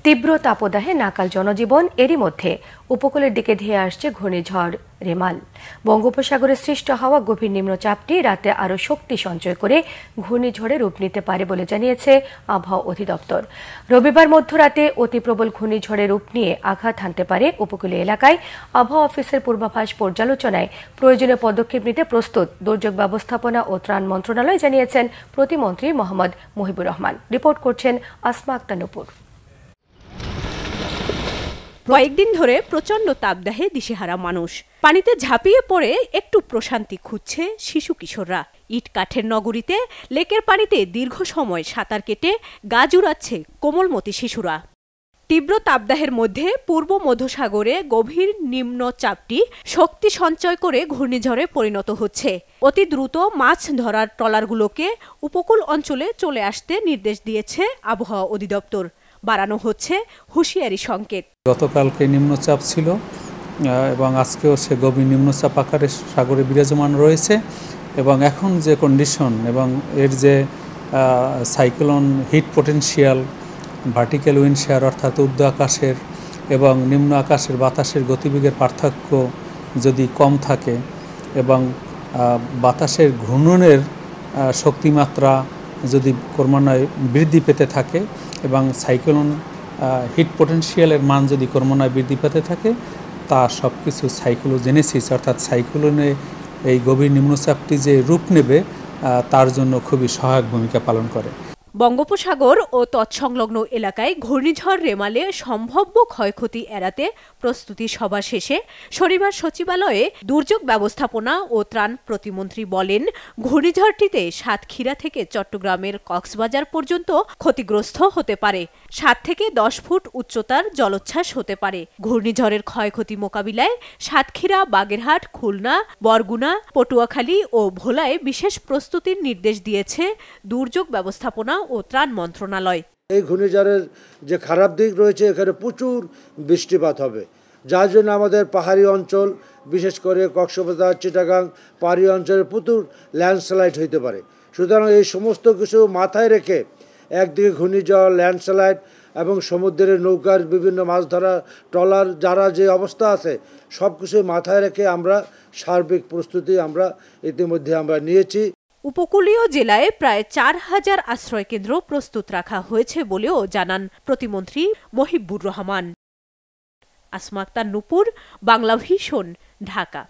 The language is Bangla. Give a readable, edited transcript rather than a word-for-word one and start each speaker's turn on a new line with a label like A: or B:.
A: তীব্র তাপদাহে নাকাল জনজীবন, এরই মধ্যে উপকূলের দিকে ধেয়ে আসছে ঘূর্ণিঝড় রেমাল। বঙ্গোপসাগরে সৃষ্ট হওয়া গভীর নিম্নচাপটি রাতে আরও শক্তি সঞ্চয় করে ঘূর্ণিঝড়ে রূপ নিতে পারে বলে জানিয়েছে আবহাওয়া অধিদপ্তর। রবিবার মধ্যরাতে অতি প্রবল ঘূর্ণিঝড়ে রূপ নিয়ে আঘাত হানতে পারে উপকূলীয় এলাকায়। আবহাওয়া অফিসের পূর্বাভাস পর্যালোচনায় প্রয়োজনীয় পদক্ষেপ নিতে প্রস্তুত দুর্যোগ ব্যবস্থাপনা ও ত্রাণ মন্ত্রণালয়, জানিয়েছেন প্রতিমন্ত্রী মোহাম্মদ মুহিবুর রহমান। রিপোর্ট করছেন আসমা আক্তার নূপুর।
B: কয়েকদিন ধরে প্রচন্ড তাপদাহে দিশেহারা মানুষ। পানিতে ঝাঁপিয়ে পড়ে একটু প্রশান্তি খুঁজছে শিশু কিশোররা। ইট কাঠের নগরীতে লেকের পানিতে দীর্ঘ সময় সাঁতার কেটে গা জুড়াচ্ছে কোমলমতি শিশুরা। তীব্র তাপদাহের মধ্যে পূর্ব মধ্যসাগরে গভীর নিম্নচাপটি শক্তি সঞ্চয় করে ঘূর্ণিঝড়ে পরিণত হচ্ছে। অতি দ্রুত মাছ ধরার ট্রলারগুলোকে উপকূল অঞ্চলে চলে আসতে নির্দেশ দিয়েছে আবহাওয়া অধিদপ্তর। বাড়ানো হচ্ছে হুঁশিয়ারি সংকেত।
C: গতকালকে নিম্নচাপ ছিল এবং আজকেও সে গভীর নিম্নচাপ আকারে সাগরে বিরাজমান রয়েছে এবং এখন যে কন্ডিশন এবং এর যে cyclone heat potential, vertical wind shear অর্থাৎ ঊর্ধ্ব আকাশের এবং নিম্ন আকাশের বাতাসের গতিবেগের পার্থক্য যদি কম থাকে এবং বাতাসের ঘূর্ণনের শক্তিমাত্রা যদি ক্রমান্বয়ে বৃদ্ধি পেতে থাকে এবং সাইক্লোন হিট পটেনশিয়ালের মান যদি ক্রমান্বয়ে বৃদ্ধি পেতে থাকে, তা সব কিছু সাইক্লোজেনেসিস অর্থাৎ সাইক্লোনে এই গভীর নিম্নচাপটি যে রূপ নেবে তার জন্য খুবই সহায়ক ভূমিকা পালন করে।
B: বঙ্গোপসাগর ও তৎসংলগ্ন এলাকায় ঘূর্ণিঝড় রেমালে সম্ভাব্য ক্ষয়ক্ষতি এড়াতে প্রস্তুতি সভা শেষে শনিবার সচিবালয়ে দুর্যোগ ব্যবস্থাপনা ও ত্রাণ প্রতিমন্ত্রী বলেন, ঘূর্ণিঝড়টিতে সাতক্ষীরা থেকে চট্টগ্রামের কক্সবাজার পর্যন্ত ক্ষতিগ্রস্ত হতে পারে। 7 থেকে 10 ফুট উচ্চতার জলোচ্ছ্বাস হতে পারে। ঘূর্ণিঝড়ের ক্ষয়ক্ষতি মোকাবিলায় সাতক্ষীরা, বাগেরহাট, খুলনা, বরগুনা, পটুয়াখালী ও ভোলায় বিশেষ প্রস্তুতির নির্দেশ দিয়েছে দুর্যোগ ব্যবস্থাপনা ও ত্রাণ মন্ত্রণালয়।
D: এই ঘূর্ণিঝড়ের যে খারাপ দিক রয়েছে, এখানে প্রচুর বৃষ্টিপাত হবে, যার জন্য আমাদের পাহাড়ি অঞ্চল বিশেষ করে কক্সবাজার, চিটাগাং পাহাড়ি অঞ্চলে প্রচুর ল্যান্ডস্লাইড হইতে পারে। সুতরাং এই সমস্ত কিছু মাথায় রেখে একদিকে ঘূর্ণিঝড়, ল্যান্ডস্লাইড এবং সমুদ্রের নৌকার বিভিন্ন মাছ ধরা ট্রলার যারা যে অবস্থা আছে সব কিছু মাথায় রেখে আমরা সার্বিক প্রস্তুতি ইতিমধ্যে আমরা নিয়েছি।
B: উপকূলীয় জেলায় প্রায় 4000 আশ্রয়কেন্দ্র প্রস্তুত রাখা হয়েছে বলেও জানান প্রতিমন্ত্রী মুহিবুর রহমান। আসমা আক্তার নূপুর, বাংলা ভিশন, ঢাকা।